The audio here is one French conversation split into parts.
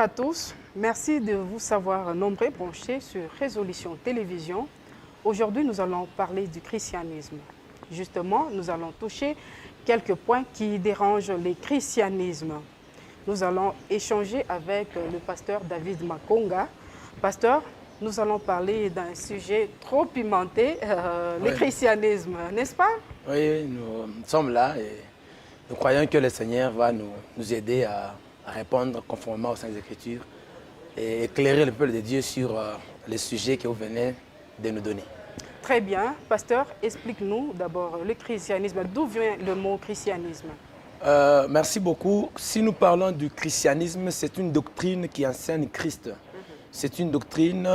à tous, merci de vous savoir nombreux branchés sur Résolution Télévision. Aujourd'hui, nous allons parler du christianisme. Justement, nous allons toucher quelques points qui dérangent le christianisme. Nous allons échanger avec le pasteur David Makonga. Pasteur, nous allons parler d'un sujet trop pimenté, le christianisme, n'est-ce pas? Oui, nous sommes là et nous croyons que le Seigneur va nous aider à répondre conformément aux Saintes Écritures et éclairer le peuple de Dieu sur les sujets que vous venez de nous donner. Très bien. Pasteur, explique-nous d'abord le christianisme. D'où vient le mot christianisme? Merci beaucoup. Si nous parlons du christianisme, c'est une doctrine qui enseigne Christ. C'est une doctrine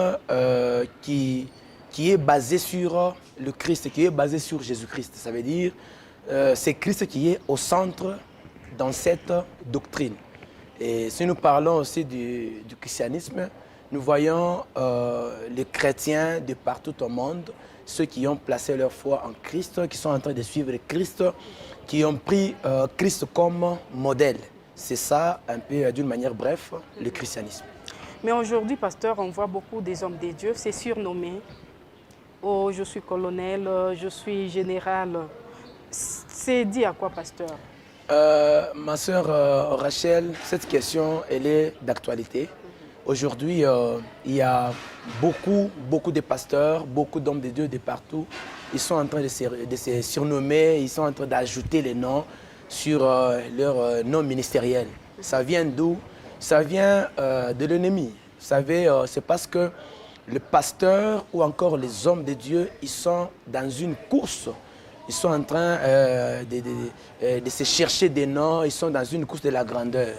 qui est basée sur le Christ, qui est basée sur Jésus-Christ. Ça veut dire c'est Christ qui est au centre dans cette doctrine. Et si nous parlons aussi du christianisme, nous voyons les chrétiens de partout au monde, ceux qui ont placé leur foi en Christ, qui sont en train de suivre Christ, qui ont pris Christ comme modèle. C'est ça, un peu d'une manière bref, le christianisme. Mais aujourd'hui, pasteur, on voit beaucoup des hommes de Dieu, c'est surnommé. Oh, je suis colonel, je suis général. C'est dit à quoi, pasteur? Ma sœur Rachel, cette question, elle est d'actualité. Aujourd'hui, il y a beaucoup de pasteurs, beaucoup d'hommes de Dieu de partout. Ils sont en train de se surnommer, ils sont en train d'ajouter les noms sur leur nom ministériel. Ça vient d'où? Ça vient de l'ennemi. Vous savez, c'est parce que le pasteur ou encore les hommes de Dieu, ils sont dans une course. Ils sont en train de se chercher des noms, ils sont dans une course de la grandeur.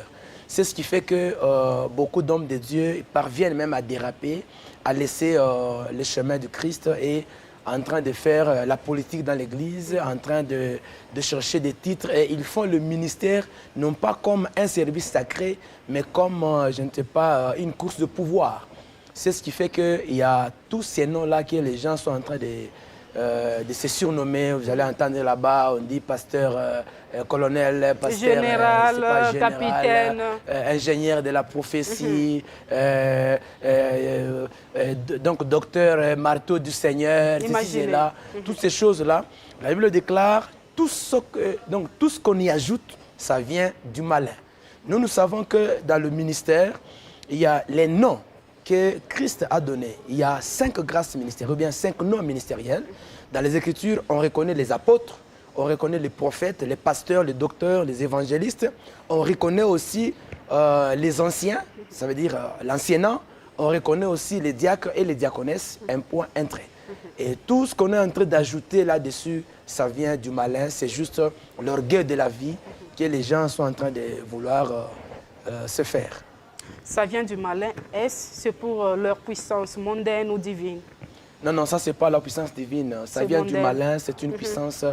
C'est ce qui fait que beaucoup d'hommes de Dieu parviennent même à déraper, à laisser le chemin du Christ et en train de faire la politique dans l'Église, en train de chercher des titres. Et ils font le ministère non pas comme un service sacré, mais comme, je ne sais pas, une course de pouvoir. C'est ce qui fait qu'il y a tous ces noms-là que les gens sont en train de se surnommer. Vous allez entendre là-bas, on dit pasteur, colonel, pasteur, général, capitaine, ingénieur de la prophétie, donc docteur marteau du Seigneur, ceci, là, toutes ces choses-là. La Bible déclare, tout ce qu'on y ajoute, ça vient du malin. Nous savons que dans le ministère, il y a les noms que Christ a donné. Il y a 5 grâces ministérielles, ou bien 5 noms ministériels. Dans les Écritures, on reconnaît les apôtres, on reconnaît les prophètes, les pasteurs, les docteurs, les évangélistes. On reconnaît aussi les anciens, ça veut dire l'anciennat. On reconnaît aussi les diacres et les diaconesses, un point, un trait. Et tout ce qu'on est en train d'ajouter là-dessus, ça vient du malin. C'est juste l'orgueil de la vie que les gens sont en train de vouloir se faire. Ça vient du malin. Est-ce c'est pour leur puissance mondaine ou divine? Non, ça, ce n'est pas la puissance divine. Ça vient du malin, c'est une puissance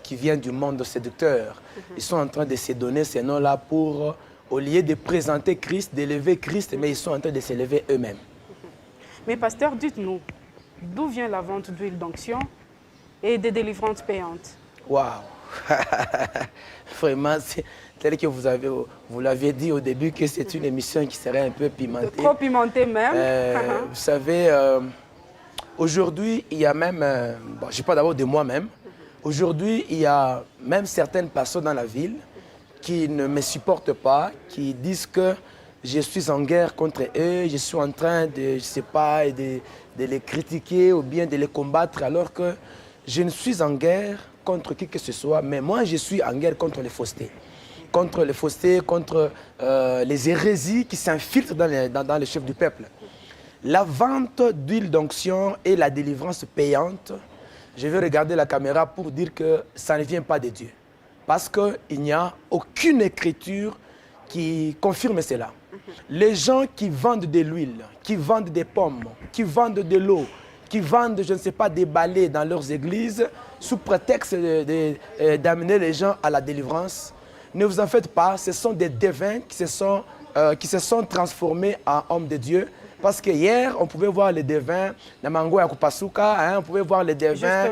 qui vient du monde séducteur. Ils sont en train de se donner ces noms-là pour, au lieu de présenter Christ, d'élever Christ, mais ils sont en train de s'élever eux-mêmes. Mais pasteur, dites-nous, d'où vient la vente d'huile d'onction et des délivrances payantes? Waouh! Vraiment, tel que vous l'aviez dit au début, que c'est une émission qui serait un peu pimentée. Trop pimentée même. Vous savez, aujourd'hui, il y a même, bon, je parle d'abord de moi-même, aujourd'hui, il y a même certaines personnes dans la ville qui ne me supportent pas, qui disent que je suis en guerre contre eux, je suis en train de, je ne sais pas, de les critiquer ou bien de les combattre, alors que je ne suis en guerre contre qui que ce soit, mais moi, je suis en guerre contre les faussetés. Contre les faussetés, contre les hérésies qui s'infiltrent dans les chefs du peuple. La vente d'huile d'onction et la délivrance payante, je vais regarder la caméra pour dire que ça ne vient pas de Dieu. Parce qu'il n'y a aucune écriture qui confirme cela. Les gens qui vendent de l'huile, qui vendent des pommes, qui vendent de l'eau, qui vendent, je ne sais pas, des balais dans leurs églises, sous prétexte d'amener les gens à la délivrance, ne vous en faites pas, ce sont des devins qui se sont transformés en hommes de Dieu Parce que hier, on pouvait voir les devins, la mango ya kupasuka, hein, on pouvait voir les devins,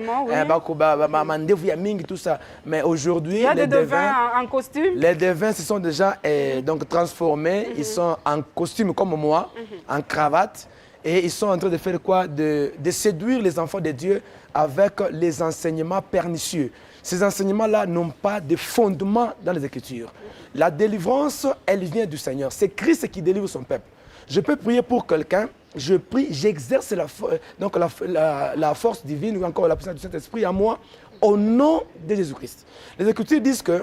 tout ça. Mais aujourd'hui, il y a des devins en costume. Les devins se sont déjà donc transformés, ils sont en costume comme moi, en cravate, et ils sont en train de faire quoi? De séduire les enfants de Dieu avec les enseignements pernicieux. Ces enseignements-là n'ont pas de fondement dans les Écritures. La délivrance, elle vient du Seigneur. C'est Christ qui délivre son peuple. Je peux prier pour quelqu'un, je prie, j'exerce la force divine ou encore la puissance du Saint-Esprit en moi au nom de Jésus-Christ. Les Écritures disent que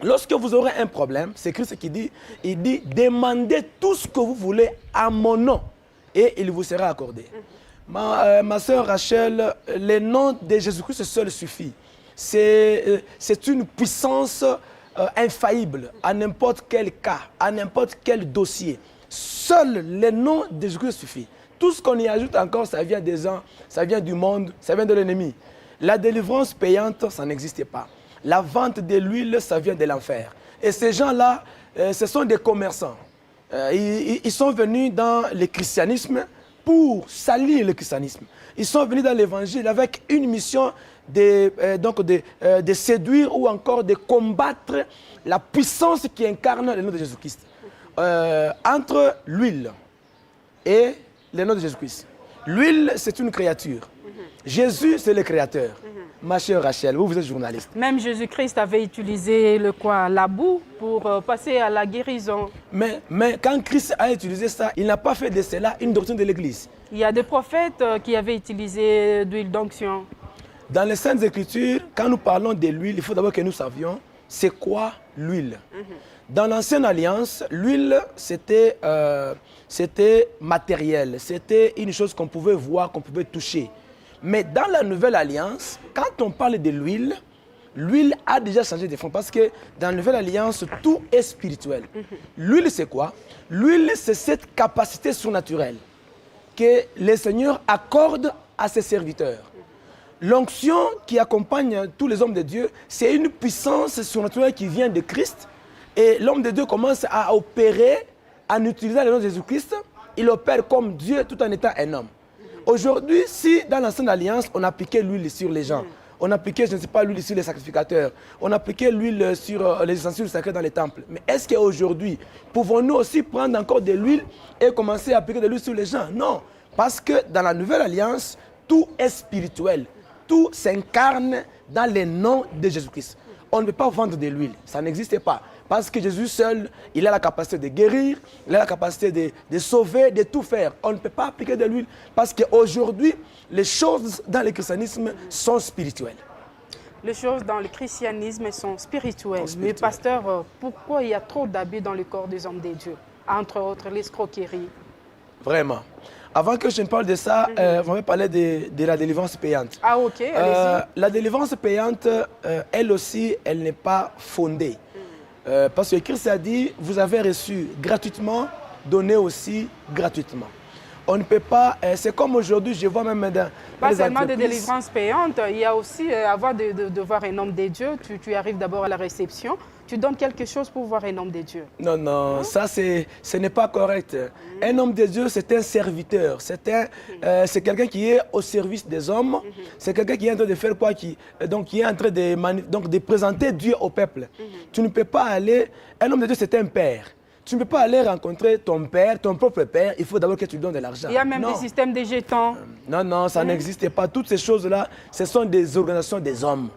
lorsque vous aurez un problème, c'est Christ qui dit, il dit, demandez tout ce que vous voulez à mon nom et il vous sera accordé. Ma sœur Rachel, le nom de Jésus-Christ seul suffit. C'est une puissance infaillible à n'importe quel cas, à n'importe quel dossier. Seul le nom de Jésus-Christ suffit. Tout ce qu'on y ajoute encore, ça vient des gens, ça vient du monde, ça vient de l'ennemi. La délivrance payante, ça n'existe pas. La vente de l'huile, ça vient de l'enfer. Et ces gens-là, ce sont des commerçants. Ils sont venus dans le christianisme pour salir le christianisme. Ils sont venus dans l'évangile avec une mission de séduire ou encore de combattre la puissance qui incarne le nom de Jésus-Christ. Entre l'huile et le nom de Jésus-Christ. L'huile, c'est une créature. Jésus, c'est le créateur. Ma chère Rachel, vous êtes journaliste. Même Jésus-Christ avait utilisé la boue pour passer à la guérison. Mais quand Christ a utilisé ça, il n'a pas fait de cela une doctrine de l'Église. Il y a des prophètes qui avaient utilisé d'huile d'onction. Dans les Saintes Écritures, quand nous parlons de l'huile, il faut d'abord que nous savions c'est quoi l'huile. Dans l'Ancienne Alliance, l'huile, c'était matériel. C'était une chose qu'on pouvait voir, qu'on pouvait toucher. Mais dans la Nouvelle Alliance, quand on parle de l'huile, l'huile a déjà changé de fond. Parce que dans la Nouvelle Alliance, tout est spirituel. L'huile, c'est quoi? L'huile, c'est cette capacité surnaturelle que le Seigneur accorde à ses serviteurs. L'onction qui accompagne tous les hommes de Dieu, c'est une puissance surnaturelle qui vient de Christ. Et l'homme de Dieu commence à opérer, en utilisant le nom de Jésus-Christ. Il opère comme Dieu tout en étant un homme. Aujourd'hui, si dans l'Ancienne Alliance, on appliquait l'huile sur les gens, on appliquait, je ne sais pas, l'huile sur les sacrificateurs, on appliquait l'huile sur les ustensiles sacrés dans les temples. Mais est-ce qu'aujourd'hui, pouvons-nous aussi prendre encore de l'huile et commencer à appliquer de l'huile sur les gens? Non, parce que dans la Nouvelle Alliance, tout est spirituel. Tout s'incarne dans le nom de Jésus-Christ. On ne peut pas vendre de l'huile, ça n'existe pas. Parce que Jésus seul, il a la capacité de guérir, il a la capacité de sauver, de tout faire. On ne peut pas appliquer de l'huile parce qu'aujourd'hui, les choses dans le christianisme sont spirituelles. Les choses dans le christianisme sont spirituelles. Mais pasteur, pourquoi il y a trop d'abus dans le corps des hommes de Dieu? Entre autres, l'escroquerie. Vraiment. Avant que je ne parle de ça, on va parler de la délivrance payante. Ah ok, allez-y. La délivrance payante, elle aussi, elle n'est pas fondée. Parce que Christ a dit, vous avez reçu gratuitement, donnez aussi gratuitement. On ne peut pas, c'est comme aujourd'hui, je vois même dans pas les seulement de délivrance payante, il y a aussi, avant de voir un homme de Dieu, tu arrives d'abord à la réception, tu donnes quelque chose pour voir un homme de Dieu. Non, non, ça ce n'est pas correct. Un homme de Dieu, c'est un serviteur, c'est quelqu'un qui est au service des hommes, c'est quelqu'un qui est en train de faire quoi, qui est en train de présenter Dieu au peuple. Tu ne peux pas aller, un homme de Dieu, c'est un père. Tu ne peux pas aller rencontrer ton père, ton propre père, il faut d'abord que tu lui donnes de l'argent. Il y a même des systèmes de jetons. Non, non, ça n'existe pas. Toutes ces choses-là, ce sont des organisations des hommes.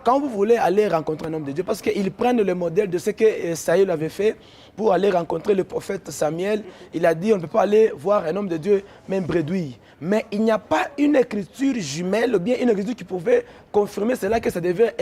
Quand vous voulez aller rencontrer un homme de Dieu, parce qu'ils prennent le modèle de ce que Saül avait fait pour aller rencontrer le prophète Samuel, il a dit on ne peut pas aller voir un homme de Dieu même bredouille. Mais il n'y a pas une écriture jumelle ou bien une écriture qui pouvait confirmer cela, que ça devait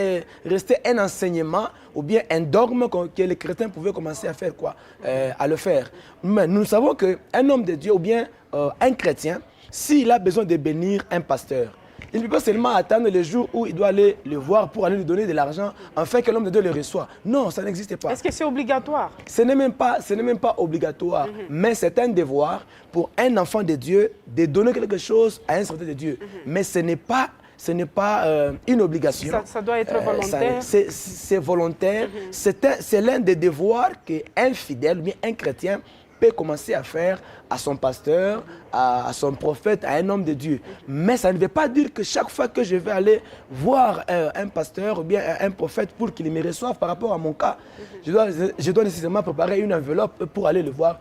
rester un enseignement ou bien un dogme que les chrétiens pouvaient commencer à faire quoi, à le faire. Mais nous savons qu'un homme de Dieu ou bien un chrétien, s'il a besoin de bénir un pasteur, il ne peut pas seulement attendre le jour où il doit aller le voir pour aller lui donner de l'argent afin que l'homme de Dieu le reçoive. Non, ça n'existe pas. Est-ce que c'est obligatoire? Ce n'est même pas obligatoire, mais c'est un devoir pour un enfant de Dieu de donner quelque chose à un serviteur de Dieu. Mais ce n'est pas une obligation. Ça doit être volontaire. C'est volontaire. C'est l'un des devoirs qu'un fidèle ou bien un chrétien peut commencer à faire à son pasteur, à son prophète, à un homme de Dieu. Mais ça ne veut pas dire que chaque fois que je vais aller voir un pasteur ou bien un prophète pour qu'il me reçoive par rapport à mon cas, je dois nécessairement préparer une enveloppe pour aller le voir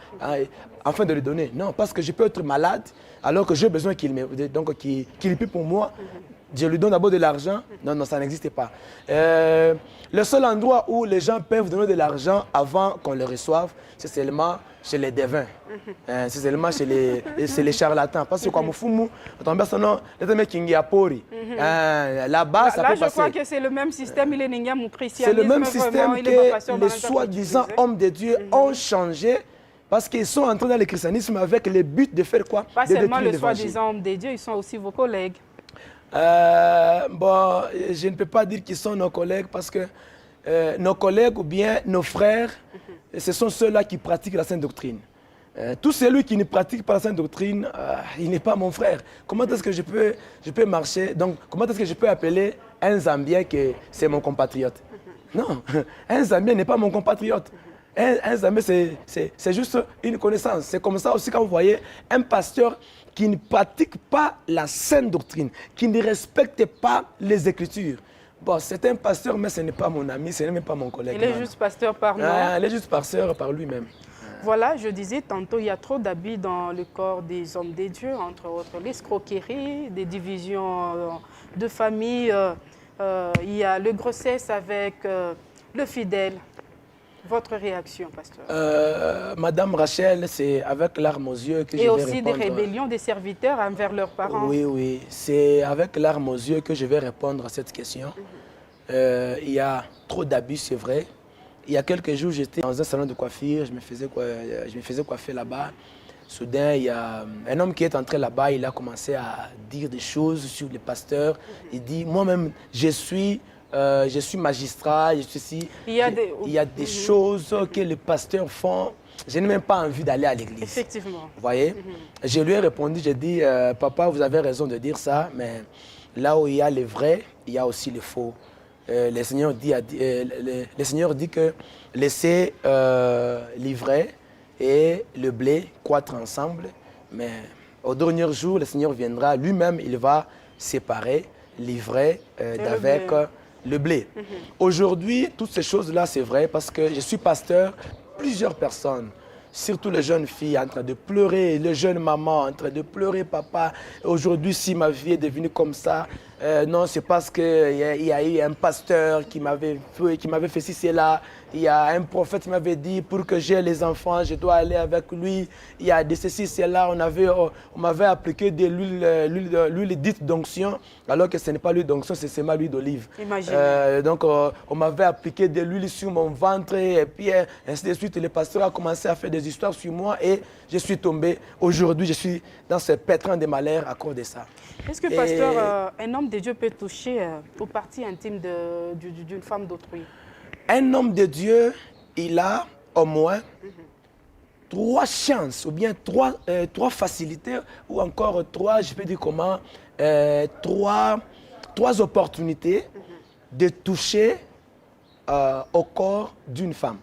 afin de lui donner. Non, parce que je peux être malade alors que j'ai besoin qu'il prie pour moi. Je lui donne d'abord de l'argent. Non, non, ça n'existe pas. Le seul endroit où les gens peuvent donner de l'argent avant qu'on le reçoive, c'est seulement chez les devins. C'est seulement chez les charlatans. Parce que comme Fumu, là-bas, ça peut passer. Je crois que c'est le même système. C'est le même système que les soi-disant hommes de Dieu ont changé. Parce qu'ils sont entrés dans le christianisme avec le but de faire quoi? Pas seulement les soi-disant hommes de Dieu, ils sont aussi vos collègues. Bon, je ne peux pas dire qu'ils sont nos collègues parce que nos collègues ou bien nos frères, ce sont ceux-là qui pratiquent la sainte doctrine. Tout celui qui ne pratique pas la sainte doctrine, il n'est pas mon frère. Comment est-ce que je peux marcher? Donc, comment est-ce que je peux appeler un Zambien que c'est mon compatriote? Non, un Zambien n'est pas mon compatriote. Un Zambien, c'est juste une connaissance. C'est comme ça aussi quand vous voyez un pasteur qui ne pratique pas la sainte doctrine, qui ne respecte pas les Écritures. Bon, c'est un pasteur, mais ce n'est pas mon ami, ce n'est même pas mon collègue. Il est juste pasteur par nous. Il est juste pasteur par lui-même. Voilà, je disais tantôt, il y a trop d'habits dans le corps des hommes des dieux, entre autres l'escroquerie, des divisions de famille. Il y a le grossesse avec le fidèle. Votre réaction, pasteur? Madame Rachel, c'est avec larmes aux yeux que je vais répondre. Et aussi des rébellions des serviteurs envers leurs parents. Oui, oui. C'est avec larmes aux yeux que je vais répondre à cette question. Il y a trop d'abus, c'est vrai. Il y a quelques jours, j'étais dans un salon de coiffure, je me faisais coiffer là-bas. Soudain, il y a un homme qui est entré là-bas, il a commencé à dire des choses sur les pasteurs. Il dit, moi-même, je suis magistrat, il y a des choses que les pasteurs font. Je n'ai même pas envie d'aller à l'église. Effectivement. Vous voyez? Je lui ai répondu, j'ai dit, papa, vous avez raison de dire ça, mais là où il y a les vrais, il y a aussi les faux. Le Seigneur dit que laissez l'ivraie et le blé croître ensemble, mais au dernier jour, le Seigneur viendra, lui-même, il va séparer l'ivraie d'avec le blé. Aujourd'hui, toutes ces choses-là, c'est vrai parce que je suis pasteur, plusieurs personnes, surtout les jeunes filles en train de pleurer, les jeunes mamans en train de pleurer, papa, aujourd'hui, si ma vie est devenue comme ça, non, c'est parce qu'il y a eu un pasteur qui m'avait fait ci, cela. Il y a un prophète qui m'avait dit, pour que j'ai les enfants, je dois aller avec lui. Il y a de ceci, cela. On m'avait appliqué de l'huile dite d'onction, alors que ce n'est pas l'huile d'onction, c'est seulement l'huile d'olive. Donc, on m'avait appliqué de l'huile sur mon ventre, et puis ainsi de suite. Le pasteur a commencé à faire des histoires sur moi, et je suis tombé. Aujourd'hui, je suis dans ce pétrin de malheur à cause de ça. Est-ce que, pasteur, un homme de Dieu peut toucher aux parties intimes d'une femme d'autrui? Un homme de Dieu, il a au moins 3 chances, ou bien 3 facilités, ou encore 3, je peux dire comment, 3 opportunités de toucher au corps d'une femme.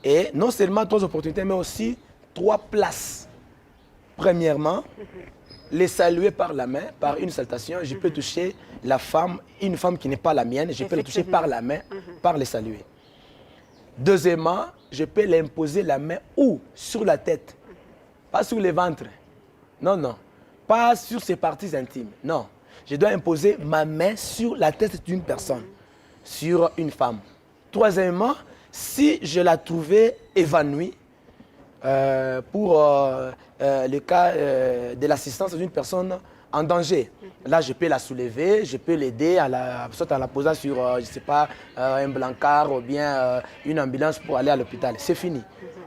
Et non seulement 3 opportunités, mais aussi 3 places. Premièrement, les saluer par la main, par une salutation. Je peux toucher la femme, une femme qui n'est pas la mienne, je peux la toucher par la main, par les saluer. Deuxièmement, je peux l'imposer la main où? Sur la tête, pas sur le ventre. Non, non, pas sur ses parties intimes. Non, je dois imposer ma main sur la tête d'une personne, sur une femme. Troisièmement, si je la trouvais évanouie, pour le cas de l'assistance d'une personne en danger. Là, je peux la soulever, je peux l'aider, soit en la posant sur, je ne sais pas, un blancard ou bien une ambulance pour aller à l'hôpital. C'est fini.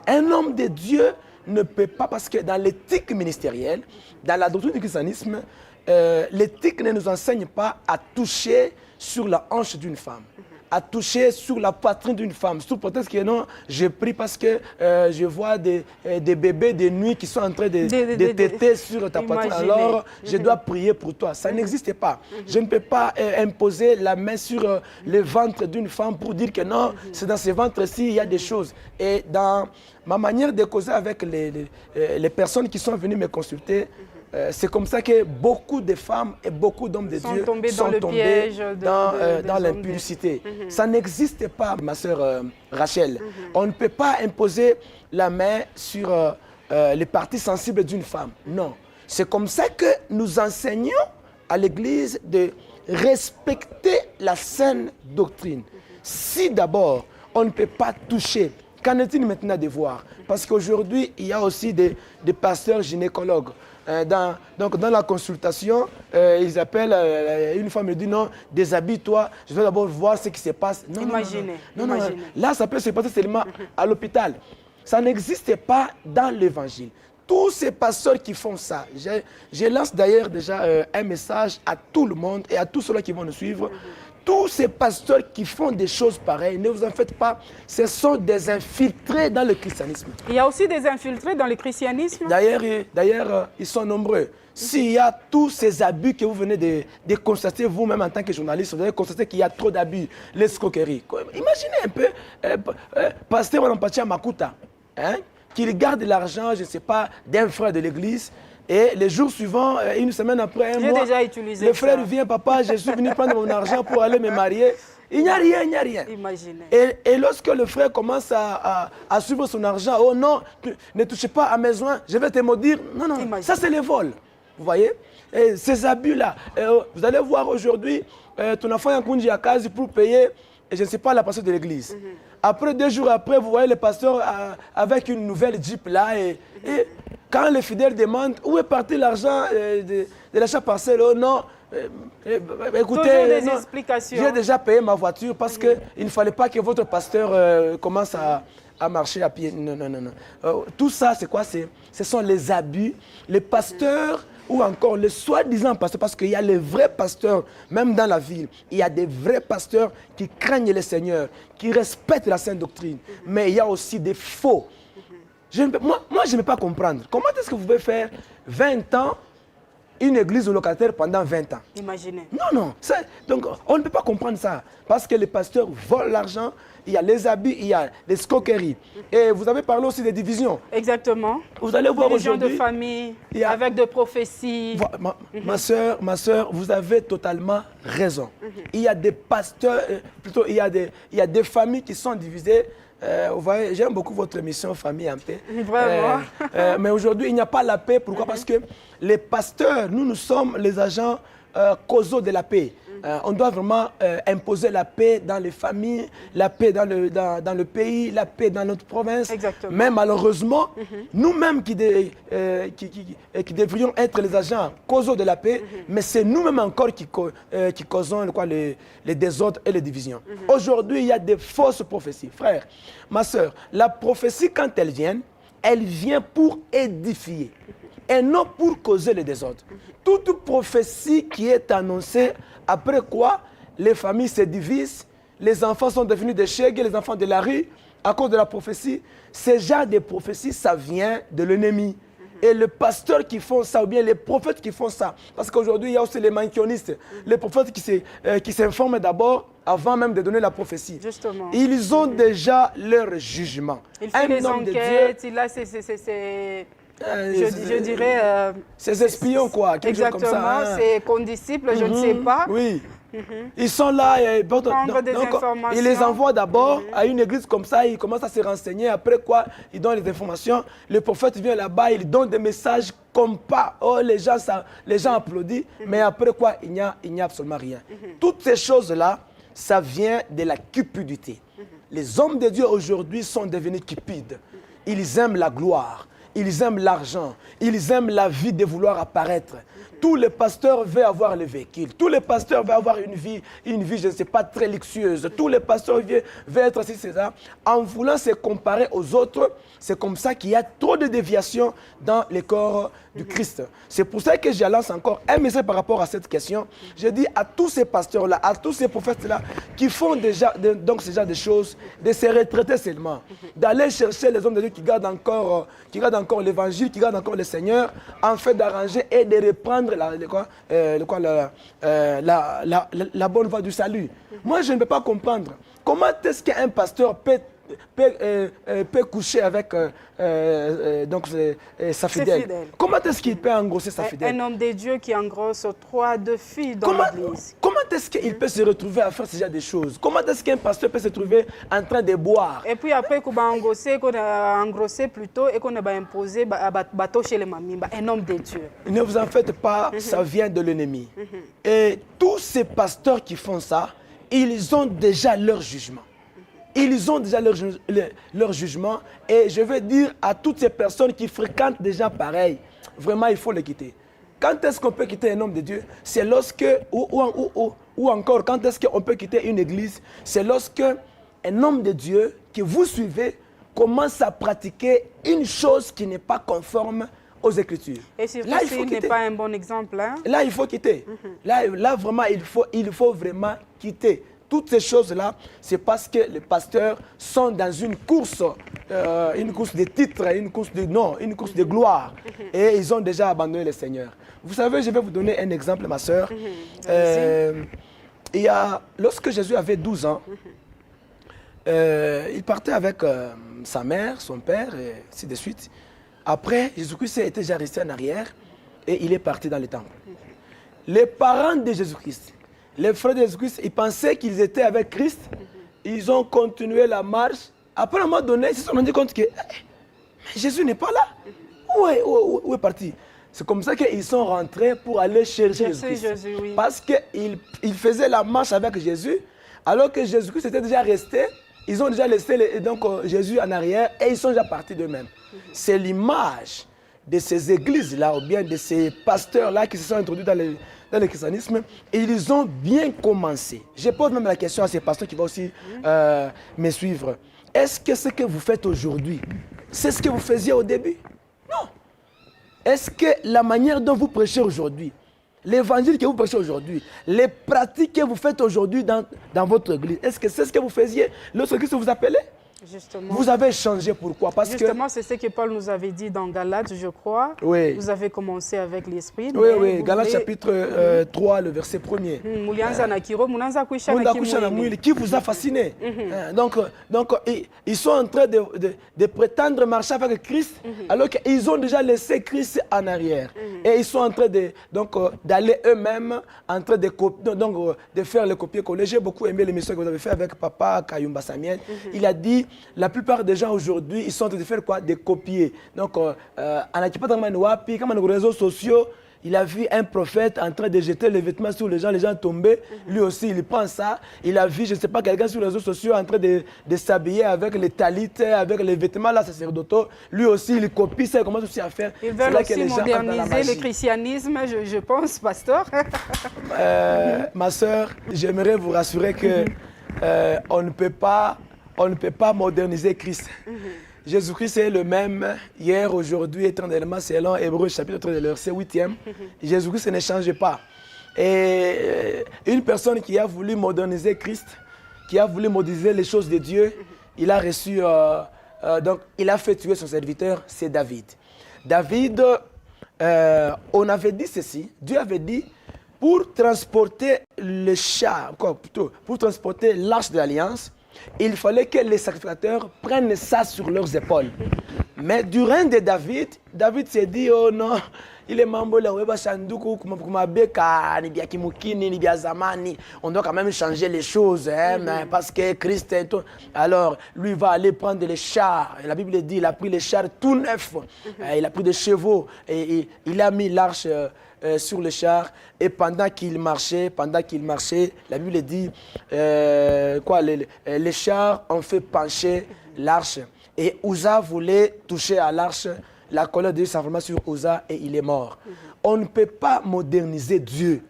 Un homme de Dieu ne peut pas, parce que dans l'éthique ministérielle, dans la doctrine du christianisme, l'éthique ne nous enseigne pas à toucher sur la hanche d'une femme, à toucher sur la poitrine d'une femme, sous prétexte que non, je prie parce que je vois des bébés de nuit qui sont en train de téter sur ta poitrine. Alors, je dois prier pour toi. Ça n'existe pas. Je ne peux pas imposer la main sur le ventre d'une femme pour dire que non, c'est dans ce ventre-ci, il y a des choses. Et dans ma manière de causer avec les personnes qui sont venues me consulter, c'est comme ça que beaucoup de femmes et beaucoup d'hommes de Dieu sont tombés dans l'impudicité. Ça n'existe pas, ma sœur Rachel. On ne peut pas imposer la main sur les parties sensibles d'une femme. Non. C'est comme ça que nous enseignons à l'Église de respecter la saine doctrine. Si d'abord, on ne peut pas toucher, qu'en est-il maintenant de voir? Parce qu'aujourd'hui, il y a aussi des pasteurs gynécologues. Donc dans la consultation, ils appellent, une femme me dit non, déshabille-toi, je vais d'abord voir ce qui se passe. Non, imaginez. Non, là, ça peut se passer seulement à l'hôpital. Ça n'existe pas dans l'évangile. Tous ces pasteurs qui font ça, je lance d'ailleurs déjà un message à tout le monde et à tous ceux-là qui vont nous suivre. Tous ces pasteurs qui font des choses pareilles, ne vous en faites pas, ce sont des infiltrés dans le christianisme. Il y a aussi des infiltrés dans le christianisme. D'ailleurs, ils sont nombreux. S'il y a tous ces abus que vous venez de constater vous-même en tant que journaliste, vous allez constater qu'il y a trop d'abus, l'escroquerie. Imaginez un peu, pasteur Wanampatia Makuta, qu'il garde l'argent, je ne sais pas, d'un frère de l'église. Et les jours suivants, une semaine après, un mois, déjà utilisé le frère vient, papa, je suis venu prendre mon argent pour aller me marier. Il n'y a rien, il n'y a rien. Imaginez. Et lorsque le frère commence à suivre son argent, oh non, ne touchez pas à mes joints, je vais te maudire. Non, non, imaginez. Ça c'est le vol. Vous voyez? Et ces abus-là, vous allez voir aujourd'hui, ton enfant est en Kunji à Kazi pour payer, et je ne sais pas, la pasteur de l'église. Après, 2 jours après, vous voyez le pasteur avec une nouvelle Jeep là, et quand les fidèles demandent où est parti l'argent de l'achat partiel, oh non, écoutez, des explications. J'ai déjà payé ma voiture parce qu'il ne fallait pas que votre pasteur commence à marcher à pied. Non, non, non, non. Tout ça, c'est quoi? Ce sont les abus. Les pasteurs, ou encore les soi-disant pasteurs, parce qu'il y a les vrais pasteurs, même dans la ville, il y a des vrais pasteurs qui craignent le Seigneur, qui respectent la sainte doctrine. Mais il y a aussi des faux. Moi, je ne peux pas comprendre. Comment est-ce que vous pouvez faire 20 ans une église locataire pendant 20 ans? Imaginez. Non, non. Donc, on ne peut pas comprendre ça. Parce que les pasteurs volent l'argent, il y a les abus, il y a les escroqueries. Et vous avez parlé aussi des divisions. Exactement. Vous allez voir aujourd'hui. Division de famille, avec des prophéties. Ma soeur, vous avez totalement raison. Il y a des pasteurs, plutôt, il y a des familles qui sont divisées. Vous voyez, j'aime beaucoup votre émission Famille en paix. Vraiment. Mais aujourd'hui, il n'y a pas la paix. Pourquoi? Parce que les pasteurs, nous sommes les agents causaux de la paix. On doit vraiment imposer la paix dans les familles, la paix dans le pays, la paix dans notre province. Exactement. Mais malheureusement, nous-mêmes qui devrions être les agents causaux de la paix, mais c'est nous-mêmes encore qui causons les désordres et les divisions. Aujourd'hui, il y a des fausses prophéties. Frère, ma soeur, la prophétie, quand elle vient pour édifier et non pour causer le désordre. Toute prophétie qui est annoncée, après quoi les familles se divisent, les enfants sont devenus des chègues, les enfants de la rue, à cause de la prophétie. Ce genre de prophétie, ça vient de l'ennemi. Et les pasteurs qui font ça, ou bien les prophètes qui font ça, parce qu'aujourd'hui, il y a aussi les manichéistes, les prophètes qui s'informent d'abord avant même de donner la prophétie. Justement. Ils ont déjà leur jugement. Ils font des enquêtes, là, je dirais... ces espions, quoi, quelque chose comme ça. Exactement, c'est condisciples, je ne sais pas. Oui. Ils sont là, donc, ils les envoient d'abord à une église comme ça, ils commencent à se renseigner, après quoi, ils donnent les informations, le prophète vient là-bas, il donne des messages comme pas, oh, les gens applaudissent, mais après quoi, il n'y a absolument rien. Toutes ces choses-là, ça vient de la cupidité. Les hommes de Dieu aujourd'hui sont devenus cupides. Ils aiment la gloire, ils aiment l'argent, ils aiment la vie de vouloir apparaître. tous les pasteurs veulent avoir le véhicule. Tous les pasteurs veulent avoir une vie, je ne sais pas, très luxueuse. Tous les pasteurs veulent être aussi, c'est ça. En voulant se comparer aux autres, c'est comme ça qu'il y a trop de déviations dans le corps du Christ. C'est pour ça que je lance encore un message par rapport à cette question. Je dis à tous ces pasteurs-là, à tous ces prophètes-là, qui font déjà donc ce genre de choses, de se retraiter seulement, d'aller chercher les hommes de Dieu qui gardent encore l'évangile, qui gardent encore le Seigneur, en fait d'arranger et de reprendre la bonne voie du salut. Moi, je ne peux pas comprendre. Comment est-ce qu'un pasteur peut coucher avec sa fidèle. Comment est-ce qu'il peut engrosser sa fidèle? Un homme de Dieu qui engrosse 3 de filles dans l'église. Comment est-ce qu'il peut se retrouver à faire ce genre de choses? Comment est-ce qu'un pasteur peut se trouver en train de boire? Et puis après qu'on a engrossé plutôt et qu'on a imposé chez les mamies, un homme de Dieu. Ne vous en faites pas, ça vient de l'ennemi. Et tous ces pasteurs qui font ça, ils ont déjà leur jugement. Ils ont déjà leur jugement. Et je veux dire à toutes ces personnes qui fréquentent des gens pareils, vraiment, il faut les quitter. Quand est-ce qu'on peut quitter un homme de Dieu? C'est lorsque, ou encore, quand est-ce qu'on peut quitter une église? C'est lorsque un homme de Dieu que vous suivez commence à pratiquer une chose qui n'est pas conforme aux Écritures. Et surtout s'il n'est pas un bon exemple. Hein? Là, il faut quitter. Là, vraiment, il faut vraiment quitter. Toutes ces choses-là, c'est parce que les pasteurs sont dans une course de titres, une course de nom, une course de gloire. Et ils ont déjà abandonné le Seigneur. Vous savez, je vais vous donner un exemple, ma soeur. Lorsque Jésus avait 12 ans, il partait avec sa mère, son père, et ainsi de suite. Après, Jésus-Christ était déjà resté en arrière et il est parti dans le temple. Les parents de Jésus-Christ, les frères de Jésus-Christ, ils pensaient qu'ils étaient avec Christ. Ils ont continué la marche. Après, à un moment donné, ils se sont rendus compte que Jésus n'est pas là. Où est parti? C'est comme ça qu'ils sont rentrés pour aller chercher Jésus-Christ. Oui. Parce qu'ils faisaient la marche avec Jésus, alors que Jésus-Christ était déjà resté. Ils ont déjà laissé Jésus en arrière et ils sont déjà partis d'eux-mêmes. C'est l'image de ces églises-là, ou bien de ces pasteurs-là qui se sont introduits dans le christianisme, et ils ont bien commencé. Je pose même la question à ces pasteurs qui vont aussi me suivre. Est-ce que ce que vous faites aujourd'hui, c'est ce que vous faisiez au début? Non. Est-ce que la manière dont vous prêchez aujourd'hui, l'évangile que vous prêchez aujourd'hui, les pratiques que vous faites aujourd'hui dans votre église, est-ce que c'est ce que vous faisiez lorsque Christ vous appelait? Justement. Vous avez changé, pourquoi? Justement, c'est ce que Paul nous avait dit dans Galates, je crois. Oui. Vous avez commencé avec l'esprit. Oui, Galates chapitre 3, le verset 1er. Qui vous a fasciné. Donc, ils sont en train de prétendre marcher avec Christ, alors qu'ils ont déjà laissé Christ en arrière. Et ils sont en train d'aller eux-mêmes, en train de faire le copier-coller. J'ai beaucoup aimé l'émission que vous avez fait avec Papa Kayumba Samuel. Il a dit, la plupart des gens aujourd'hui, ils sont en train de faire quoi? De copier. Donc, en les réseaux sociaux, il a vu un prophète en train de jeter les vêtements sur les gens tombaient. Lui aussi, il prend ça. Il a vu, je ne sais pas, quelqu'un sur les réseaux sociaux en train de s'habiller avec les talites, avec les vêtements là, sacerdotaux. Lui aussi, il copie ça, il commence aussi à faire. Ils veulent aussi moderniser le christianisme, je pense, pasteur. Ma soeur, j'aimerais vous rassurer que on ne peut pas moderniser Christ. Jésus-Christ est le même hier, aujourd'hui, éternellement, selon Hébreux chapitre 3, verset 8e. Jésus-Christ ne change pas. Et une personne qui a voulu moderniser Christ, qui a voulu moderniser les choses de Dieu, il a reçu, donc il a fait tuer son serviteur, c'est David. David, on avait dit ceci, Dieu avait dit, pour transporter le char, pour transporter l'arche de l'alliance, il fallait que les sacrificateurs prennent ça sur leurs épaules. Mais du règne de David, David s'est dit, oh non, il est membre de la Shanduku, on doit quand même changer les choses, parce que Christ est tout. Alors, lui va aller prendre les chars. La Bible dit, il a pris les chars tout neufs. Il a pris des chevaux et il a mis l'arche sur le char, et pendant qu'il marchait, la Bible dit les chars ont fait pencher l'arche, et Uza voulait toucher à l'arche, la colère de Dieu s'enflamma sur Uza et il est mort. On ne peut pas moderniser Dieu.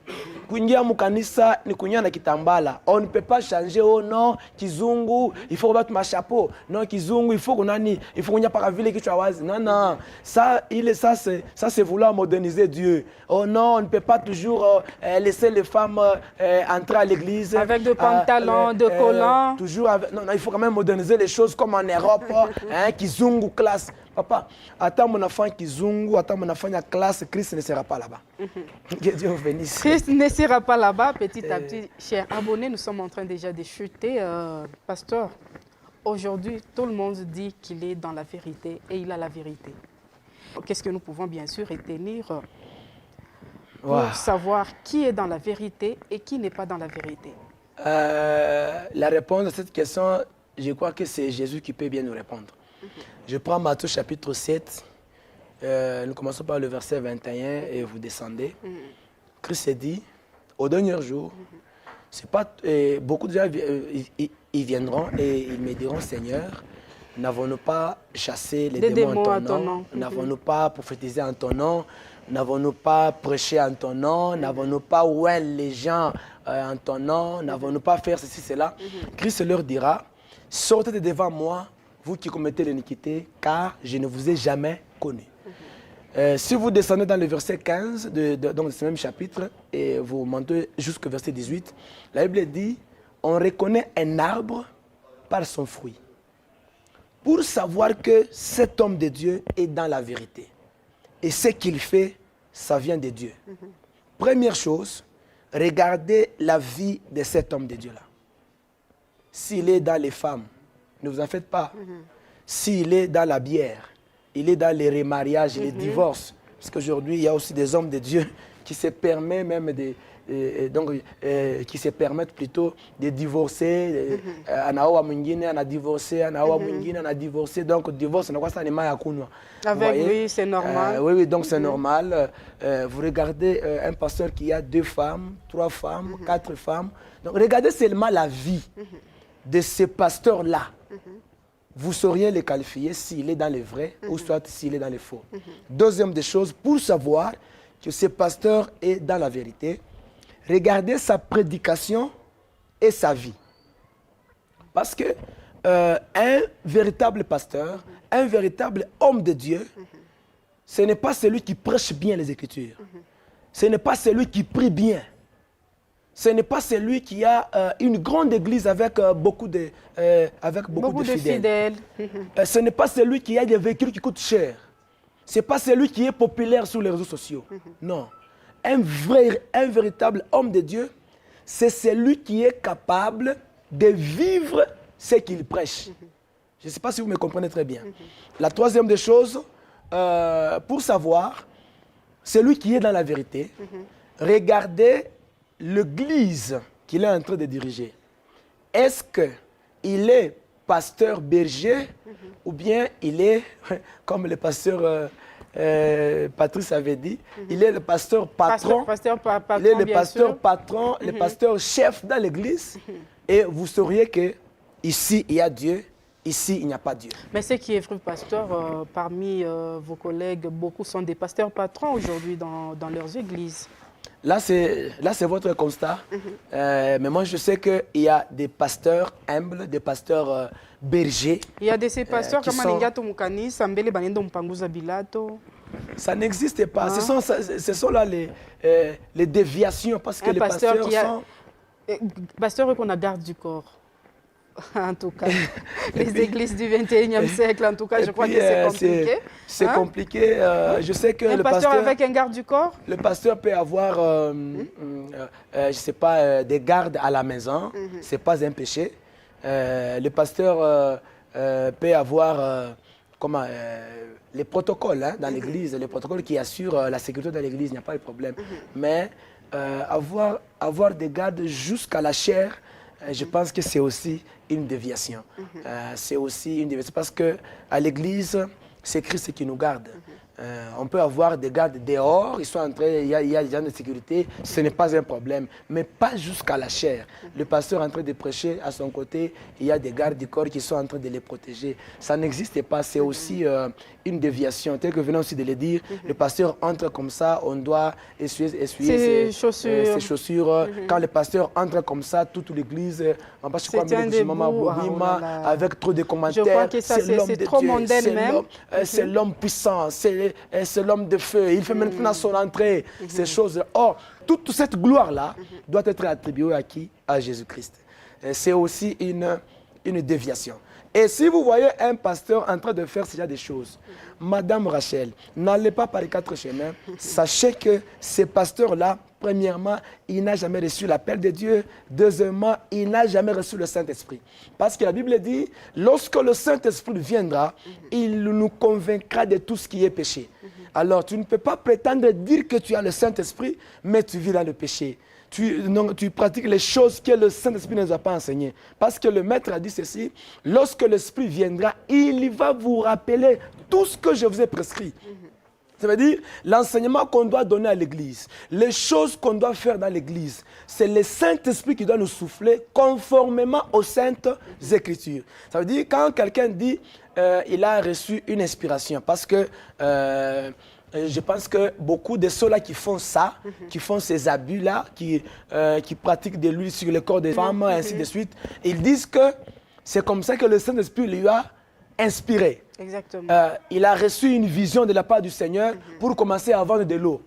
Kuingia mukanisa ni kuingia na kitambala. On ne peut pas changer, oh non, kizungu, il faut battre ma chapeau. Non, kizungu, il faut qu'on ait, il faut qu'on ait pas ville qui choisit. Non, non, ça c'est vouloir moderniser Dieu. Oh non, on ne peut pas toujours laisser les femmes entrer à l'église. Avec des pantalons, de collants. Toujours avec, non, non, il faut quand même moderniser les choses comme en Europe, hein, kizungu classe. Papa, attends mon enfant kizungu, attends mon enfant à classe, Christ ne sera pas là-bas. Que Dieu vous bénisse. Christ ne sera pas là-bas petit à petit. Chers abonnés, nous sommes en train déjà de chuter. Pasteur, aujourd'hui, tout le monde dit qu'il est dans la vérité et il a la vérité. Qu'est-ce que nous pouvons bien sûr retenir pour savoir qui est dans la vérité et qui n'est pas dans la vérité? La réponse à cette question, je crois que c'est Jésus qui peut bien nous répondre. Je prends Matthieu chapitre 7, nous commençons par le verset 21 et vous descendez. Christ dit, au dernier jour, c'est pas, beaucoup de gens ils viendront et ils me diront, Seigneur, n'avons-nous pas chassé les démons en ton nom? N'avons-nous pas prophétisé en ton nom? N'avons-nous pas prêché en ton nom? N'avons-nous pas oué les gens en ton nom? N'avons-nous pas fait ceci, cela? Christ leur dira, sortez de devant moi, vous qui commettez l'iniquité, car je ne vous ai jamais connu. Si vous descendez dans le verset 15 donc de ce même chapitre et vous montez jusqu'au verset 18, la Bible dit, on reconnaît un arbre par son fruit. Pour savoir que cet homme de Dieu est dans la vérité. Et ce qu'il fait, ça vient de Dieu. Première chose, regardez la vie de cet homme de Dieu-là. S'il est dans les femmes, ne vous en faites pas. S'il est dans la bière, il est dans les remariages, les divorces. Parce qu'aujourd'hui, il y a aussi des hommes de Dieu qui se permettent même qui se permettent plutôt de divorcer. Anaoa mwingine, ana divorcé, anaoa mwingine, ana divorcé. Donc, divorce, on a quoi ça, avec lui, c'est normal. Oui, donc c'est normal. Vous regardez un pasteur qui a 2 femmes, 3 femmes, 4 femmes. Donc, regardez seulement la vie de ce pasteur-là. Vous sauriez le qualifier s'il est dans les vrais ou soit s'il est dans les faux. Deuxième des choses, pour savoir que ce pasteur est dans la vérité, regardez sa prédication et sa vie. Parce que un véritable pasteur, un véritable homme de Dieu, ce n'est pas celui qui prêche bien les Écritures. Ce n'est pas celui qui prie bien. Ce n'est pas celui qui a une grande église avec beaucoup de fidèles. Ce n'est pas celui qui a des véhicules qui coûtent cher. Ce n'est pas celui qui est populaire sur les réseaux sociaux. Non. Un véritable homme de Dieu, c'est celui qui est capable de vivre ce qu'il prêche. Je ne sais pas si vous me comprenez très bien. La troisième des choses, pour savoir, celui qui est dans la vérité, regardez l'église qu'il est en train de diriger. Est-ce qu'il est pasteur berger ou bien il est, comme le pasteur Patrice avait dit, il est le pasteur patron, il est le pasteur patron, le pasteur chef dans l'église et vous sauriez que ici il y a Dieu, ici il n'y a pas Dieu. Mais ce qui est vrai, pasteur, parmi vos collègues, beaucoup sont des pasteurs patrons aujourd'hui dans leurs églises. Là, c'est votre constat. Mais moi, je sais qu'il y a des pasteurs humbles, des pasteurs bergers. Il y a de ces pasteurs comme Bilato. Ça n'existe pas. Ce sont là les déviations. Parce que les pasteurs sont... Pasteur qu'on a garde du corps. En tout cas, les églises du 21e siècle, en tout cas, je crois que c'est compliqué. C'est compliqué. Je sais que un pasteur avec un garde du corps? Le pasteur peut avoir, je ne sais pas, des gardes à la maison. Ce n'est pas un péché. Le pasteur peut avoir les protocoles dans l'église, les protocoles qui assurent la sécurité de l'église, il n'y a pas de problème. Mais avoir des gardes jusqu'à la chair, je pense que c'est aussi une déviation. C'est aussi une déviation parce qu'à l'église, c'est Christ qui nous garde. On peut avoir des gardes dehors, ils sont en train, il y a des gens de sécurité, ce n'est pas un problème. Mais pas jusqu'à la chair. Le pasteur est en train de prêcher à son côté, il y a des gardes du corps qui sont en train de les protéger. Ça n'existe pas, c'est aussi une déviation. Tel que venons aussi de le dire, le pasteur entre comme ça, on doit essuyer ses chaussures. Quand le pasteur entre comme ça, toute l'église, on passe quoi, avec trop de commentaires. Je crois que ça, c'est trop mondain même. C'est l'homme puissant, c'est l'homme de feu. Il fait maintenant son entrée, ces choses. Or, toute cette gloire-là doit être attribuée à qui? À Jésus-Christ. C'est aussi une déviation. Et si vous voyez un pasteur en train de faire ce genre de choses, Madame Rachel, n'allez pas par les 4 chemins. Sachez que ces pasteurs-là, premièrement, il n'a jamais reçu l'appel de Dieu. Deuxièmement, il n'a jamais reçu le Saint-Esprit. Parce que la Bible dit, lorsque le Saint-Esprit viendra, il nous convaincra de tout ce qui est péché. Alors, tu ne peux pas prétendre dire que tu as le Saint-Esprit, mais tu vis dans le péché. Tu pratiques les choses que le Saint-Esprit ne nous a pas enseignées. Parce que le Maître a dit ceci, lorsque l'Esprit viendra, il va vous rappeler tout ce que je vous ai prescrit. Ça veut dire l'enseignement qu'on doit donner à l'Église, les choses qu'on doit faire dans l'Église, c'est le Saint-Esprit qui doit nous souffler conformément aux Saintes Écritures. Ça veut dire quand quelqu'un dit il a reçu une inspiration, parce que je pense que beaucoup de ceux-là qui font ça, qui font ces abus-là, qui pratiquent de l'huile sur le corps des femmes, ainsi de suite, ils disent que c'est comme ça que le Saint-Esprit lui a inspiré. Exactement. Il a reçu une vision de la part du Seigneur pour commencer à vendre de l'eau.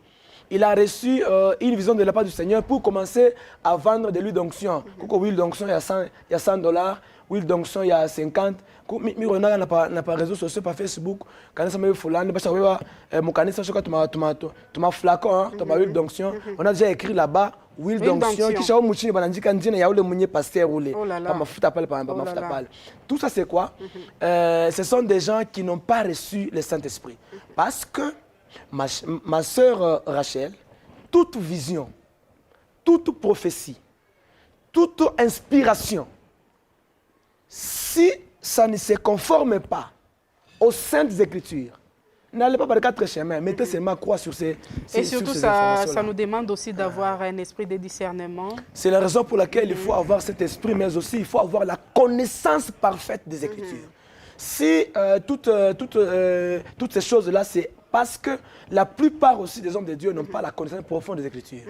Il a reçu une vision de la part du Seigneur pour commencer à vendre de l'huile d'onction. Pourquoi l'huile d'onction, il y a 100 $, l'huile d'onction, il y a 50. On n'a pas réseaux sociaux, pas Facebook. Quand on a fulani, mon flacon, huile d'onction. On a déjà écrit là-bas huile d'onction. Tout ça, c'est quoi? Ce sont des gens qui n'ont pas reçu le Saint-Esprit. Parce que ma sœur Rachel, toute vision, toute prophétie, toute inspiration, si ça ne se conforme pas aux Saintes Écritures, n'allez pas par les 4 chemins, mettez seulement croix sur ces Et surtout, ça nous demande aussi d'avoir un esprit de discernement. C'est la raison pour laquelle il faut avoir cet esprit, mais aussi il faut avoir la connaissance parfaite des Écritures. Si toutes ces choses-là, c'est parce que la plupart aussi des hommes de Dieu n'ont pas la connaissance profonde des Écritures.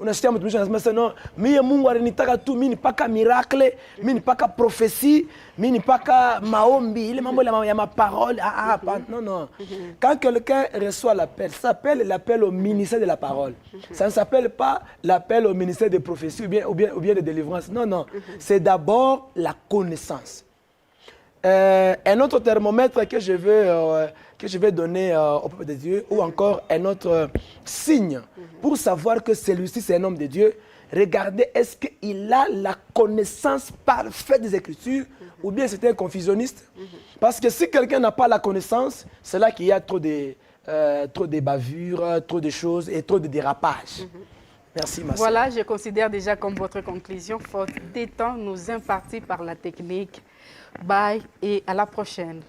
On a acheté un message, non, mais Mungu alinitaka tu, mimi paka miracle, mimi paka prophétie, mimi paka maombi, ile mambo ya ma parole, non, non. Quand quelqu'un reçoit l'appel, ça s'appelle l'appel au ministère de la parole. Ça ne s'appelle pas l'appel au ministère de prophétie ou bien de délivrance. Non, non. C'est d'abord la connaissance. Un autre thermomètre que je vais donner au peuple de Dieu, ou encore un autre signe pour savoir que celui-ci c'est un homme de Dieu, regardez est-ce qu'il a la connaissance parfaite des Écritures ou bien c'est un confusionniste. Parce que si quelqu'un n'a pas la connaissance, c'est là qu'il y a trop de bavures, trop de choses et trop de dérapages. Merci, ma Voilà, je considère déjà comme votre conclusion, faute des temps nous impartis par la technique. Bye et à la prochaine.